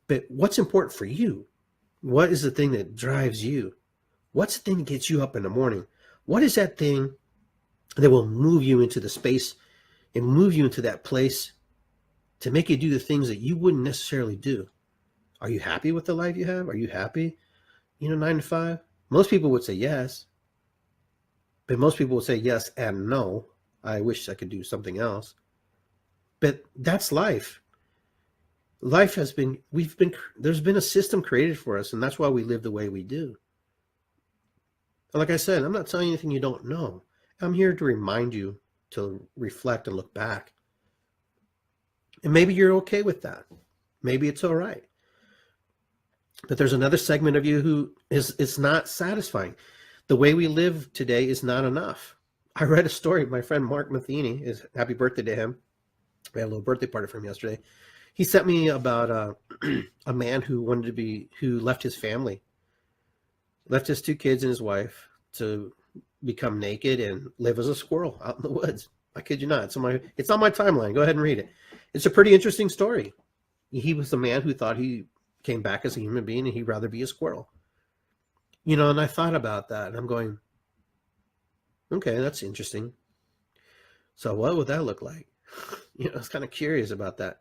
But what's important for you? What is the thing that drives you? What's the thing that gets you up in the morning? What is that thing that will move you into the space and move you into that place to make you do the things that you wouldn't necessarily do? Are you happy with the life you have? Are you happy, 9 to 5? Most people would say yes. But most people would say yes and no. I wish I could do something else. But that's life. Life there's been a system created for us, and that's why we live the way we do. Like I said, I'm not telling you anything you don't know. I'm here to remind you to reflect and look back. And maybe you're okay with that. Maybe it's all right. But there's another segment of you who it's not satisfying. The way we live today is not enough. I read a story. My friend Mark Matheny, happy birthday to him. We had a little birthday party for him yesterday. He sent me about a man who left his family, left his 2 kids and his wife to become naked and live as a squirrel out in the woods. I kid you not. It's on my timeline. Go ahead and read it. It's a pretty interesting story. He was the man who thought he came back as a human being and he'd rather be a squirrel. And I thought about that and I'm going, okay, that's interesting. So what would that look like? I was kind of curious about that.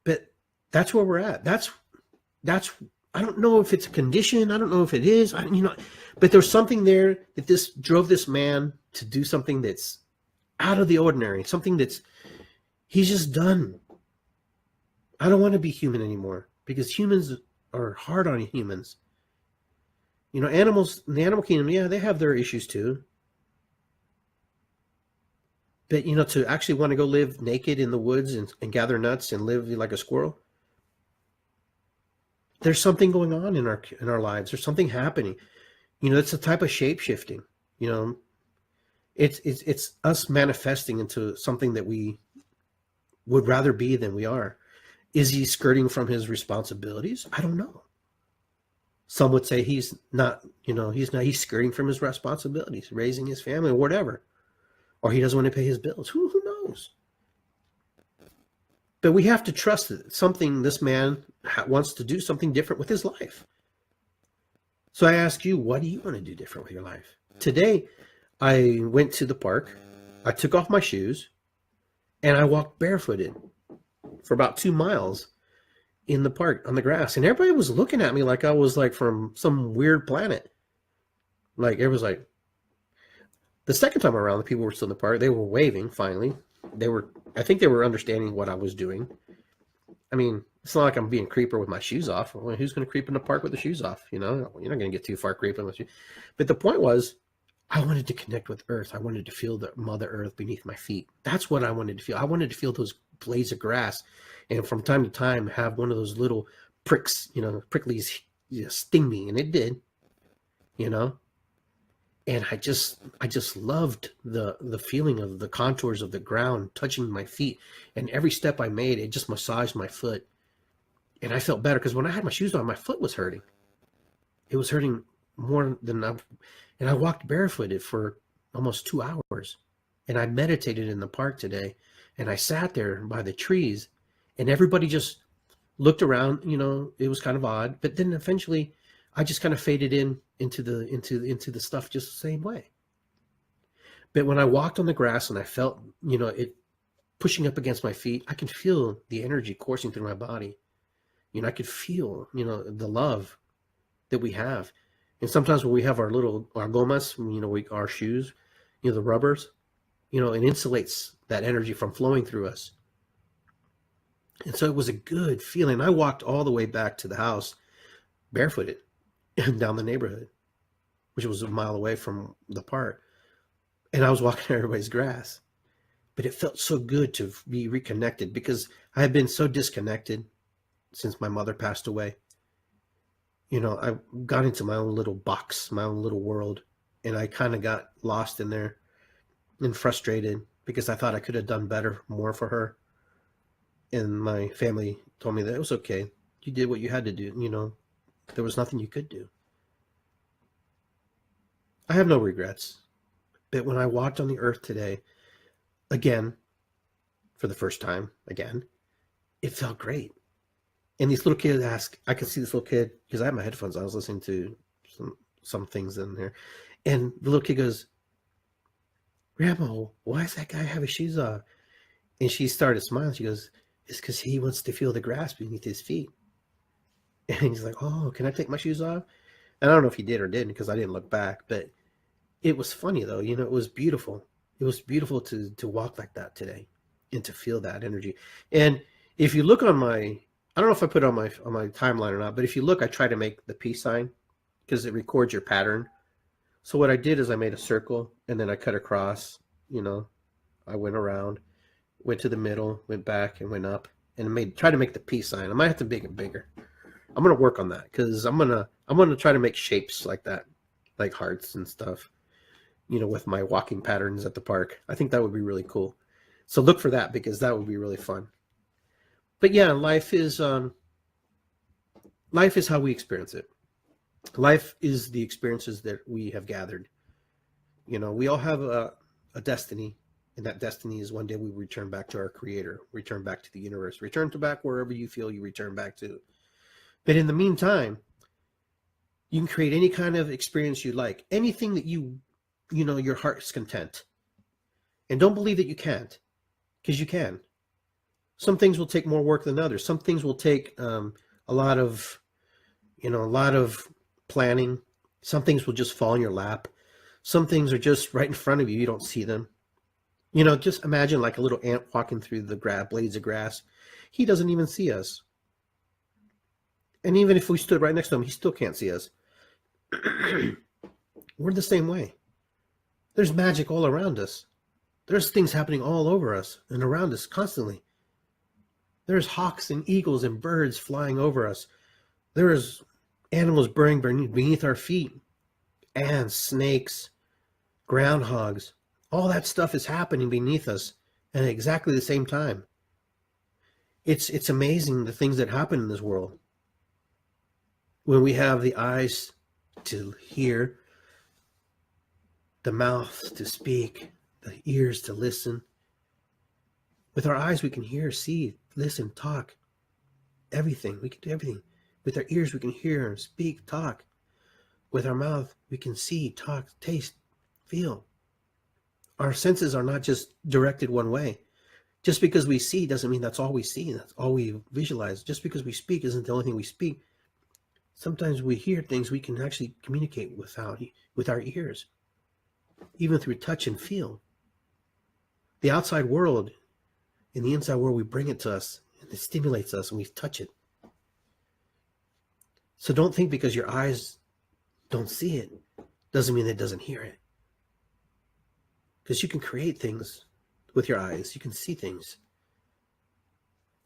But that's where we're at. That's I don't know if it's a condition. I don't know if it is. But there's something there that drove this man to do something that's out of the ordinary. Something he's just done. I don't want to be human anymore because humans are hard on humans. Animals in the animal kingdom, yeah, they have their issues too. But, to actually want to go live naked in the woods and gather nuts and live like a squirrel, there's something going on in our lives. There's something happening. It's a type of shape-shifting. It's us manifesting into something that we would rather be than we are. Is he skirting from his responsibilities? I don't know. Some would say he's not, he's skirting from his responsibilities, raising his family or whatever. Or he doesn't want to pay his bills. Who knows? But we have to trust that this man wants to do something different with his life. So I ask you, what do you want to do different with your life? Today, I went to the park. I took off my shoes and I walked barefooted for about 2 miles in the park on the grass. And everybody was looking at me like I was like from some weird planet. Like it was like, the second time around, the people were still in the park. They were waving, finally. I think they were understanding what I was doing. I mean, it's not like I'm being creeper with my shoes off. Well, who's going to creep in the park with the shoes off? You're not going to get too far creeping with you. But the point was, I wanted to connect with Earth. I wanted to feel the Mother Earth beneath my feet. That's what I wanted to feel. I wanted to feel those blades of grass. And from time to time, have one of those little pricks, pricklies sting me. And it did, And I just loved the feeling of the contours of the ground touching my feet. And every step I made, it just massaged my foot. And I felt better because when I had my shoes on, my foot was hurting. It was hurting more than and I walked barefooted for almost 2 hours. And I meditated in the park today. And I sat there by the trees and everybody just looked around, it was kind of odd. But then eventually I just kind of faded into the stuff just the same way. But when I walked on the grass and I felt, it pushing up against my feet, I could feel the energy coursing through my body. I could feel, the love that we have. And sometimes when we have our gomas, our shoes, the rubbers, it insulates that energy from flowing through us. And so it was a good feeling. I walked all the way back to the house barefooted down the neighborhood, which was a mile away from the park. And I was walking on everybody's grass. But it felt so good to be reconnected because I had been so disconnected since my mother passed away. I got into my own little box, my own little world, and I kind of got lost in there and frustrated because I thought I could have done better, more for her. And my family told me that it was okay. You did what you had to do. There was nothing you could do. I have no regrets. But when I walked on the earth today, again, for the first time, it felt great. And these little kids I could see this little kid, because I had my headphones on, I was listening to some things in there. And the little kid goes, "Grandma, why does that guy have his shoes off?" And she started smiling. She goes, "It's because he wants to feel the grass beneath his feet." And he's like, "Oh, can I take my shoes off?" And I don't know if he did or didn't because I didn't look back. But it was funny, though. It was beautiful. It was beautiful to walk like that today and to feel that energy. And if you look on I don't know if I put it on my timeline or not, but if you look, I try to make the peace sign because it records your pattern. So what I did is I made a circle and then I cut across, I went around, went to the middle, went back and went up and try to make the peace sign. I might have to make it bigger. I'm going to work on that because I'm going to try to make shapes like that, like hearts and stuff, with my walking patterns at the park. I think that would be really cool. So look for that because that would be really fun. But yeah, life is how we experience it. Life is the experiences that we have gathered. We all have a destiny, and that destiny is one day we return back to our Creator, return back to the universe, return to back wherever you feel you return back to. But in the meantime, you can create any kind of experience you like, anything that your heart's content. And don't believe that you can't, because you can. Some things will take more work than others. Some things will take a lot of planning. Some things will just fall in your lap. Some things are just right in front of you. You don't see them. Just imagine like a little ant walking through the blades of grass. He doesn't even see us. And even if we stood right next to him, he still can't see us. We're the same way. There's magic all around us. There's things happening all over us and around us constantly. There's hawks and eagles and birds flying over us. There's animals burrowing beneath our feet. Ants, snakes, groundhogs. All that stuff is happening beneath us at exactly the same time. It's amazing the things that happen in this world. When we have the eyes to hear, the mouth to speak, the ears to listen. With our eyes, we can hear, see, listen, talk, everything. We can do everything. With our ears, we can hear, speak, talk. With our mouth, we can see, talk, taste, feel. Our senses are not just directed one way. Just because we see doesn't mean that's all we see. That's all we visualize. Just because we speak isn't the only thing we speak. Sometimes we hear things we can actually communicate with our ears, even through touch and feel. The outside world and the inside world, we bring it to us, and it stimulates us, and we touch it. So don't think because your eyes don't see it, doesn't mean it doesn't hear it. Because you can create things with your eyes. You can see things.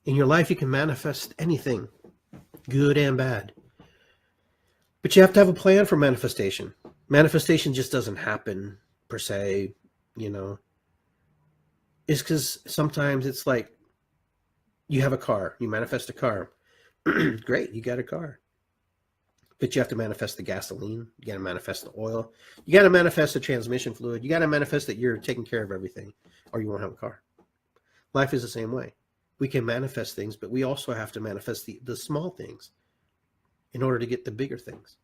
In your life, you can manifest anything, good and bad. But you have to have a plan for manifestation. Manifestation just doesn't happen per se, It's because sometimes it's like you have a car, you manifest a car. Great, you got a car. But you have to manifest the gasoline. You got to manifest the oil. You got to manifest the transmission fluid. You got to manifest that you're taking care of everything, or you won't have a car. Life is the same way. We can manifest things, but we also have to manifest the small things in order to get the bigger things.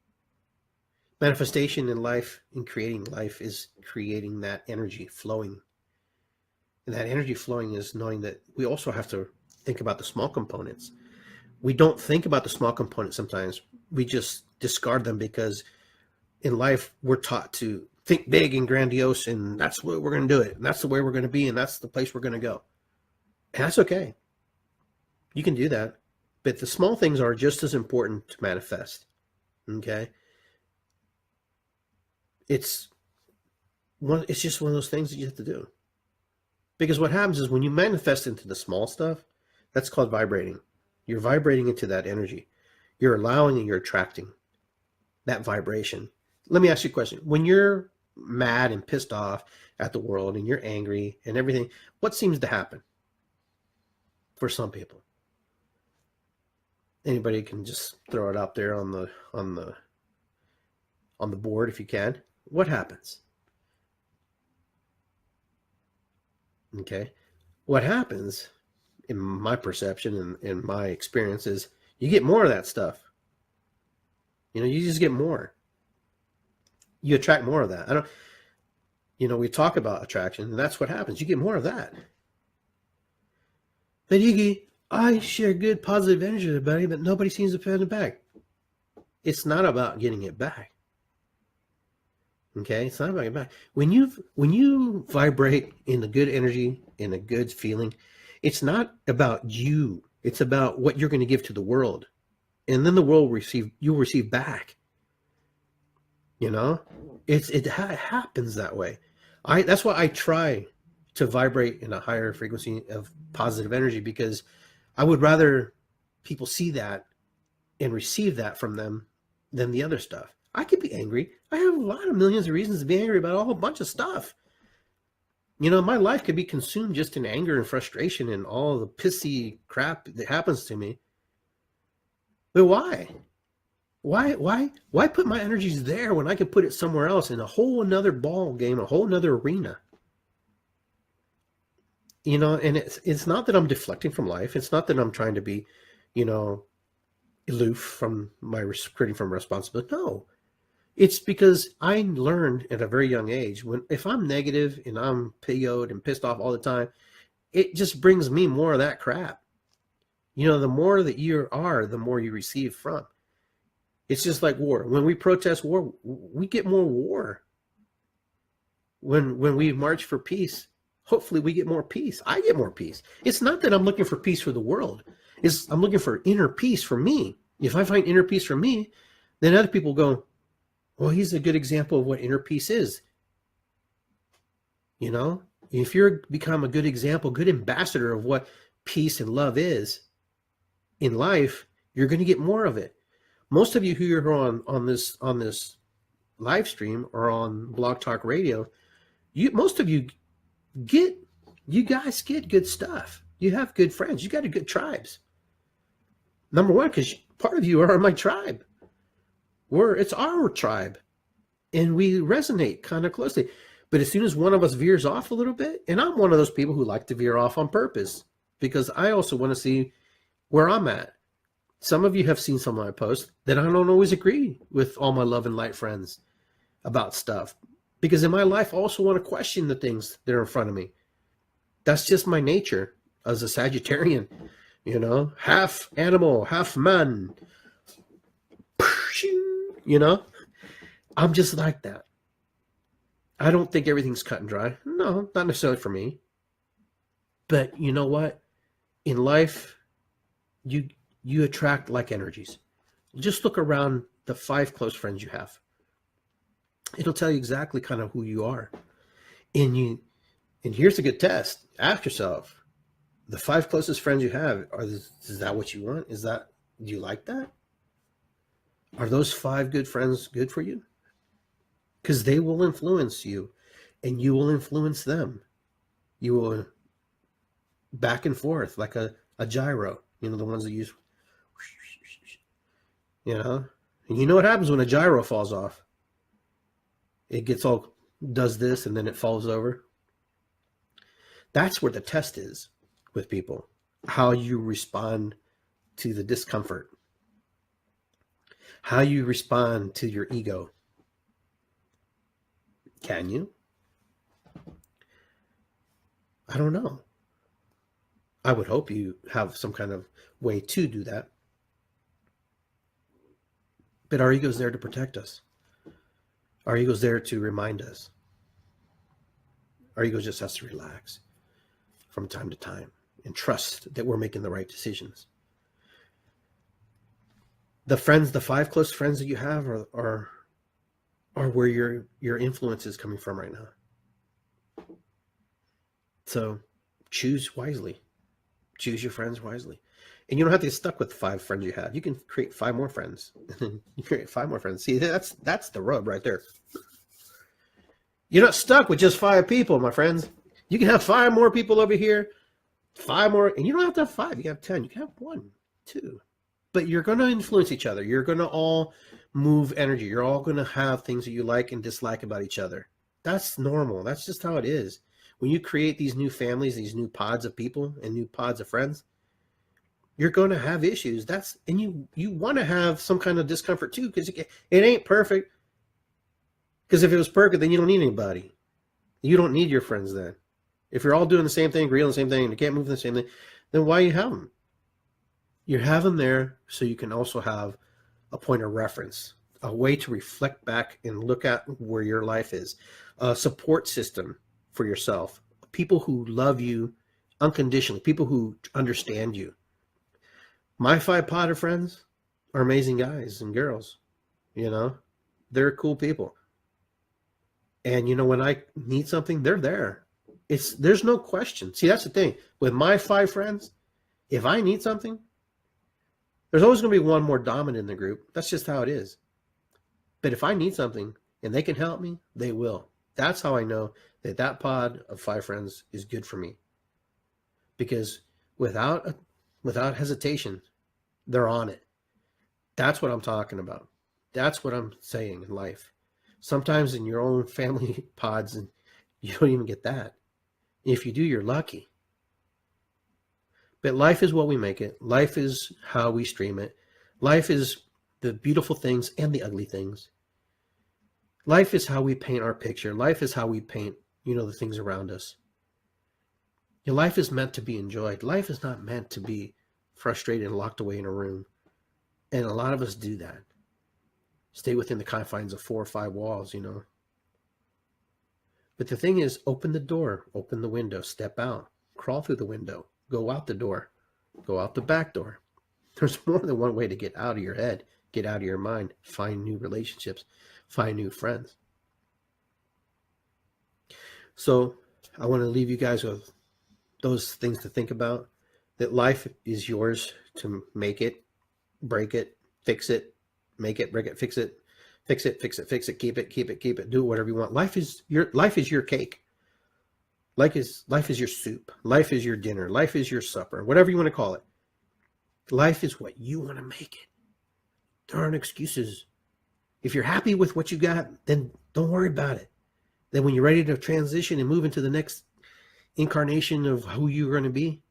Manifestation in life, in creating life, is creating that energy flowing. And that energy flowing is knowing that we also have to think about the small components. We don't think about the small components sometimes. We just discard them because in life we're taught to think big and grandiose, and that's what we're going to do it. And that's the way we're going to be, and that's the place we're going to go. And that's okay. You can do that. But the small things are just as important to manifest. Okay? It's just one of those things that you have to do. Because what happens is when you manifest into the small stuff, that's called vibrating. You're vibrating into that energy. You're allowing and you're attracting that vibration. Let me ask you a question. When you're mad and pissed off at the world and you're angry and everything, what seems to happen for some people? Anybody can just throw it out there on the board if you can. What happens? Okay. What happens, in my perception and in my experience, is you get more of that stuff. You just get more. You attract more of that. We talk about attraction, and that's what happens. You get more of that. But Iggy, I share good positive energy with everybody, but nobody seems to find it back. It's not about getting it back. Okay, it's not about getting it back. When you vibrate in a good energy, in a good feeling, it's not about you. It's about what you're going to give to the world, and then the world you'll receive back. It happens that way. That's why I try to vibrate in a higher frequency of positive energy, because I would rather people see that and receive that from them than the other stuff. I could be angry. I have a lot of millions of reasons to be angry about a whole bunch of stuff. My life could be consumed just in anger and frustration and all the pissy crap that happens to me. But why? Why put my energies there when I can put it somewhere else in a whole another ball game, a whole another arena? And it's not that I'm deflecting from life. It's not that I'm trying to be, aloof from creating from responsibility. No, it's because I learned at a very young age, if I'm negative and I'm PO'd and pissed off all the time, it just brings me more of that crap. The more that you are, the more you receive from. It's just like war. When we protest war, we get more war. When we march for peace, hopefully we get more peace. I get more peace. It's not that I'm looking for peace for the world. I'm looking for inner peace for me. If I find inner peace for me, then other people go, well, he's a good example of what inner peace is. If you're become a good example, good ambassador of what peace and love is in life, you're going to get more of it. Most of you who are on this live stream or on Blog Talk Radio, most of you guys get good stuff. You have good friends. You got a good tribes. Number one, because part of you are my tribe. It's our tribe, and we resonate kind of closely. But as soon as one of us veers off a little bit, and I'm one of those people who like to veer off on purpose, because I also want to see where I'm at. Some of you have seen some of my posts that I don't always agree with all my love and light friends about stuff, because in my life I also want to question the things that are in front of me. That's just my nature as a Sagittarian, half animal, half man. I'm just like that. I don't think everything's cut and dry. No, not necessarily for me. But you know what? In life, you attract like energies. Just look around the 5 close friends you have. It'll tell you exactly kind of who you are. And here's a good test. Ask yourself, the 5 closest friends you have, is that what you want? Do you like that? Are those 5 good friends good for you? Because they will influence you, and you will influence them. You will back and forth like a gyro, the ones that use, and you know what happens when a gyro falls off? It does this, and then it falls over. That's where the test is with people, how you respond to the discomfort, how you respond to your ego. Can you? I don't know. I would hope you have some kind of way to do that. But our ego's there to protect us. Our ego's there to remind us. Our ego just has to relax from time to time and trust that we're making the right decisions. The friends, the 5 close friends that you have are where your influence is coming from right now. So choose wisely. Choose your friends wisely. And you don't have to get stuck with the 5 friends you have. You can create 5 more friends. You create 5 more friends. See, that's the rub right there. You're not stuck with just 5 people, my friends. You can have 5 more people over here, 5 more, and you don't have to have 5. You can have 10. You can have 1, 2. But you're going to influence each other. You're going to all move energy. You're all going to have things that you like and dislike about each other. That's normal. That's just how it is. When you create these new families, these new pods of people and new pods of friends, you're going to have issues. And you want to have some kind of discomfort too, because it ain't perfect. Because if it was perfect, then you don't need anybody. You don't need your friends then. If you're all doing the same thing, agreeing on the same thing, and you can't move the same thing, then why you have them? You have them there so you can also have a point of reference, a way to reflect back and look at where your life is, a support system for yourself, people who love you unconditionally, people who understand you. My 5 pod of friends are amazing guys and girls. They're cool people. And when I need something, they're there. There's no question. See, that's the thing. With my 5 friends, if I need something, there's always going to be one more dominant in the group. That's just how it is. But if I need something and they can help me, they will. That's how I know that pod of 5 friends is good for me. Because without hesitation, they're on it. That's what I'm talking about. That's what I'm saying in life. Sometimes in your own family pods, and you don't even get that. If you do, you're lucky. But life is what we make it. Life is how we stream it. Life is the beautiful things and the ugly things. Life is how we paint our picture. Life is how we paint, the things around us. Your life is meant to be enjoyed. Life is not meant to be frustrated and locked away in a room. And a lot of us do that. Stay within the confines of 4 or 5 walls, But the thing is, open the door, open the window, step out, crawl through the window, go out the door, go out the back door. There's more than one way to get out of your head, get out of your mind, find new relationships, find new friends. So I want to leave you guys with those things to think about, that life is yours to make it, break it, fix it, make it, break it, fix it, fix it, fix it, fix it, keep it, do whatever you want. Life is your cake. Life is your soup. Life is your dinner. Life is your supper, whatever you want to call it. Life is what you want to make it. There aren't excuses. If you're happy with what you got, then don't worry about it. Then when you're ready to transition and move into the next incarnation of who you're going to be,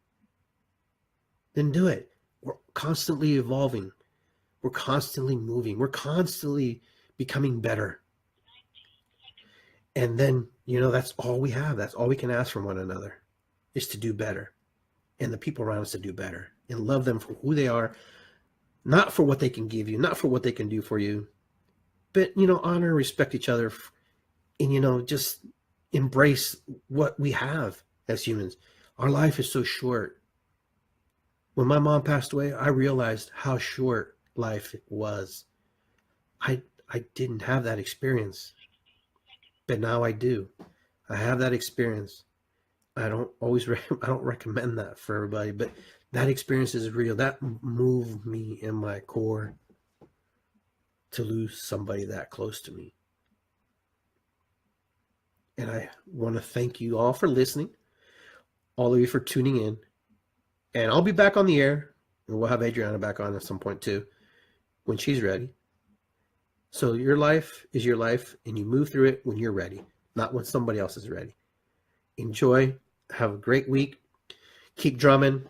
then do it. We're constantly evolving. We're constantly moving. We're constantly becoming better. And then, that's all we have. That's all we can ask from one another, is to do better. And the people around us to do better. And love them for who they are. Not for what they can give you. Not for what they can do for you. But, honor and respect each other. And, just embrace what we have as humans. Our life is so short. When my mom passed away, I realized how short life was. I didn't have that experience, but now I do. I have that experience. I don't recommend that for everybody, but that experience is real. That moved me in my core to lose somebody that close to me. And I want to thank you all for listening, all of you for tuning in. And I'll be back on the air, and we'll have Adriana back on at some point too, when she's ready. So your life is your life, and you move through it when you're ready, not when somebody else is ready. Enjoy. Have a great week. Keep drumming.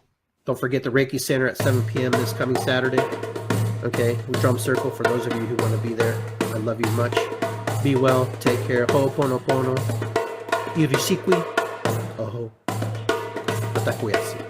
Don't forget the Reiki Center at 7 p.m. this coming Saturday. Okay, drum circle for those of you who want to be there. I love you much. Be well. Take care. Ho'oponopono. Irisiqui. Oho. Patakuiasi.